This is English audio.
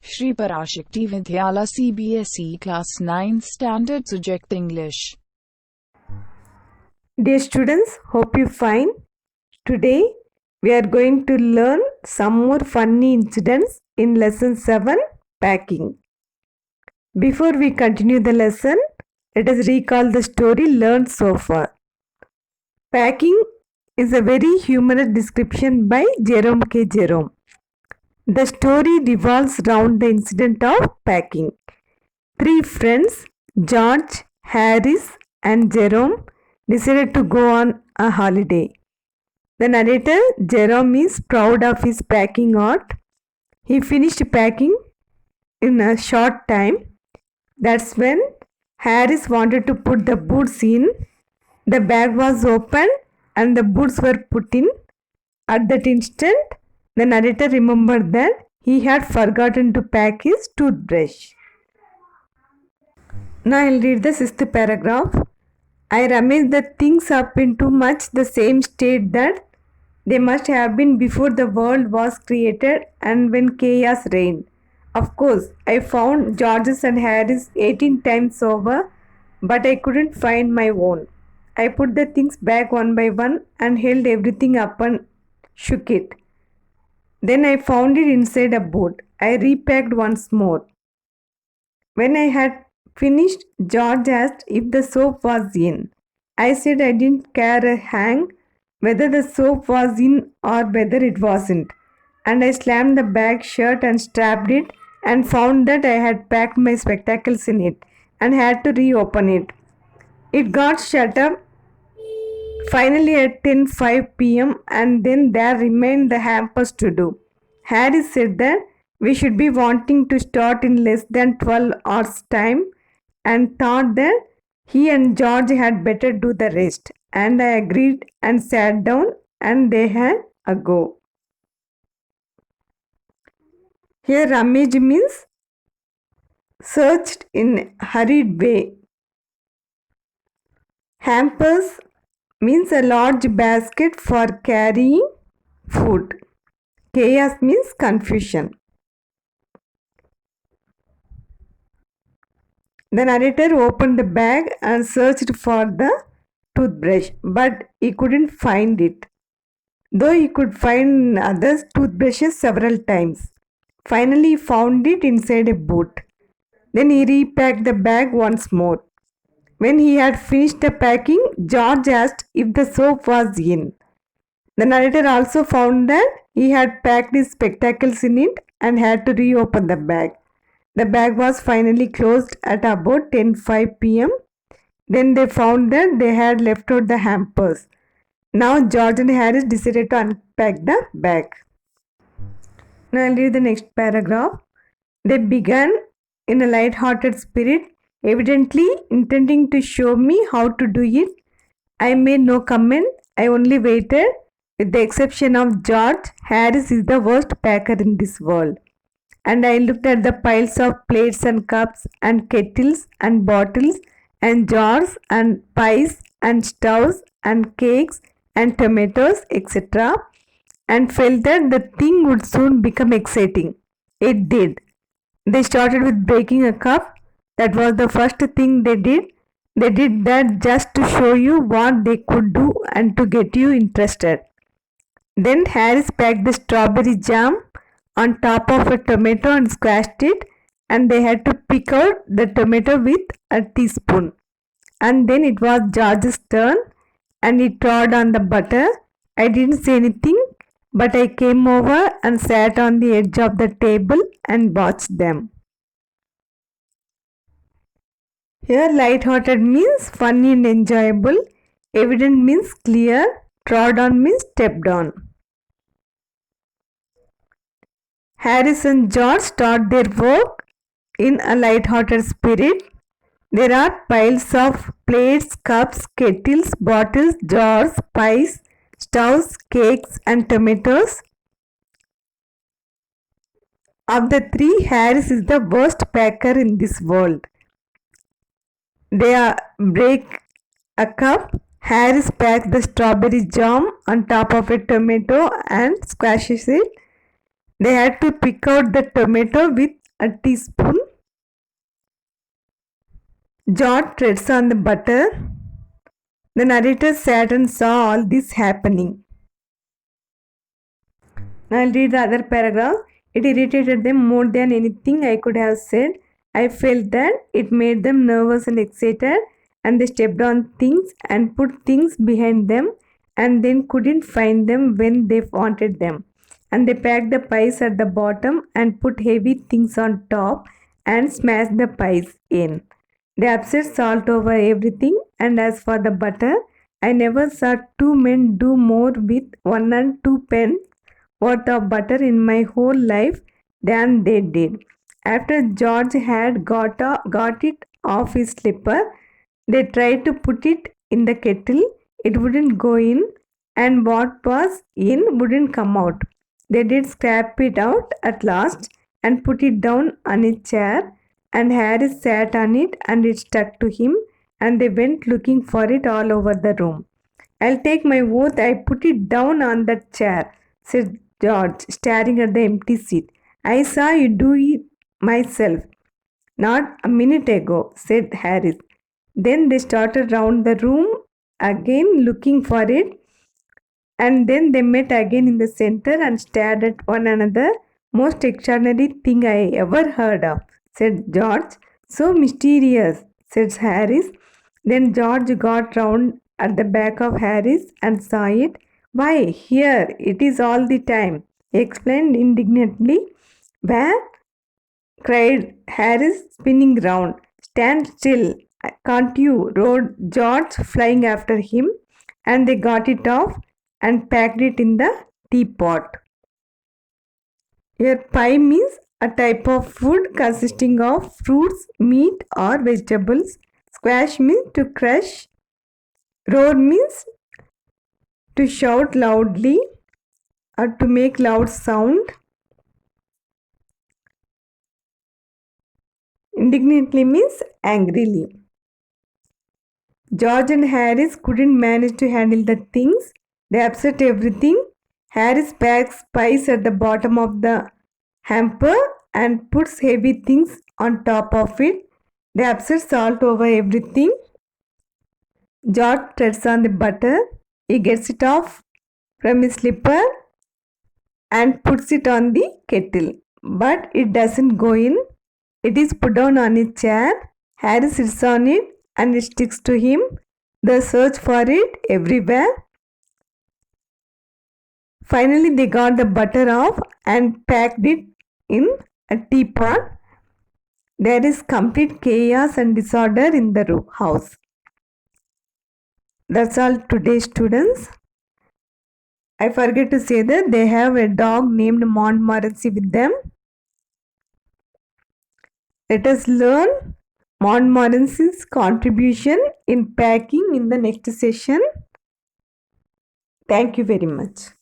Shri Parasakthi Vidyalaya Cbse Class 9th Standard Subject English. Dear students, hope you fine. Today we are going to learn some more funny incidents in lesson 7, packing. Before we continue the lesson, let us recall the story learned so far. Packing is a very humorous description by Jerome K. Jerome. The story revolves around the incident of packing. Three friends, George, Harris, and Jerome, decided to go on a holiday. The narrator, Jerome, is proud of his packing art. He finished packing in a short time. That's when Harris wanted to put the boots in. The bag was opened and the boots were put in. At that instant, the narrator remembered that he had forgotten to pack his toothbrush. Now I'll read the 6th paragraph. I rummaged the things up into much the same state that they must have been before the world was created and when chaos reigned. Of course, I found George's and Harris 18 times over, but I couldn't find my own. I put the things back one by one and held everything up and shook it. Then I found it inside a boot. I repacked once more. When I had finished, George asked if the soap was in. I said I didn't care a hang whether the soap was in or whether it wasn't. And I slammed the bag shut and strapped it and found that I had packed my spectacles in it and had to reopen it. It got shut up finally at 10:05 p.m. and then there remained the hampers to do. Harris said that we should be wanting to start in less than 12 hours time and thought that he and George had better do the rest, and I agreed and sat down and they had a go. Here rummage means searched in hurried way. Hampers means a large basket for carrying food. Chaos means confusion. The narrator opened the bag and searched for the toothbrush, but he couldn't find it, though he could find other toothbrushes several times. Finally, he found it inside a boot. Then he repacked the bag once more. When he had finished the packing, George asked if the soap was in. The narrator also found that he had packed his spectacles in it and had to reopen the bag. The bag was finally closed at about 10:05 p.m. Then they found that they had left out the hampers. Now George and Harris decided to unpack the bag. Now I'll read the next paragraph. They began in a light-hearted spirit, evidently intending to show me how to do it. I made no comment. I only waited. With the exception of George, Harris is the worst packer in this world. And I looked at the piles of plates and cups and kettles and bottles and jars and pies and stoves and cakes and tomatoes, etc. and felt that the thing would soon become exciting. It did. They started with breaking a cup. That was the first thing they did. They did that just to show you what they could do and to get you interested. Then Harris packed the strawberry jam on top of a tomato and squashed it, and they had to pick out the tomato with a teaspoon. And then it was George's turn, and he trod on the butter. I didn't say anything, but I came over and sat on the edge of the table and watched them. Here light-hearted means funny and enjoyable. Evident means clear. Trod on means stepped on. Harris and George start their work in a light-hearted spirit. There are piles of plates, cups, kettles, bottles, jars, pies, stoves, cakes and tomatoes. Of the three, Harris is the worst packer in this world. They break a cup. Harris packs the strawberry jam on top of a tomato and squashes it. They had to pick out the tomato with a teaspoon. George treads on the butter. The narrator sat and saw all this happening. Now I'll read the other paragraph. It irritated them more than anything I could have said. I felt that it made them nervous and excited, and they stepped on things and put things behind them and then couldn't find them when they wanted them. And they packed the pies at the bottom and put heavy things on top and smashed the pies in. They upset salt over everything, and as for the butter, I never saw two men do more with 1 and 2 pence worth of butter in my whole life than they did. After George had got it off his slipper, they tried to put it in the kettle. It wouldn't go in, and what was in wouldn't come out. They did scrape it out at last and put it down on a chair, and Harris sat on it and it stuck to him, and they went looking for it all over the room. I'll take my oath I put it down on that chair, said George, staring at the empty seat. I saw you do it myself. Not a minute ago, said Harris. Then they started round the room again looking for it, and then they met again in the center and stared at one another. Most extraordinary thing I ever heard of, said George. So mysterious, said Harris. Then George got round at the back of Harris and saw it. Why, here it is all the time, he explained indignantly. Where? Cried Harris, spinning round. Stand still, can't you? Roared George, flying after him, and they got it off and packed it in the teapot. Here, pie means a type of food consisting of fruits, meat, or vegetables. Squash means to crush. Roar means to shout loudly or to make loud sound. Indignantly means angrily. George and Harris couldn't manage to handle the things. They upset everything. Harris packs pies at the bottom of the hamper and puts heavy things on top of it. They upset salt over everything. George treads on the butter. He gets it off from his slipper and puts it on the kettle. But it doesn't go in. It is put down on a chair. Harry sits on it and it sticks to him. They search for it everywhere. Finally, they got the butter off and packed it in a teapot. There is complete chaos and disorder in the house. That's all today, students. I forget to say that they have a dog named Montmorency with them. Let us learn Montmorency's contribution in packing in the next session. Thank you very much.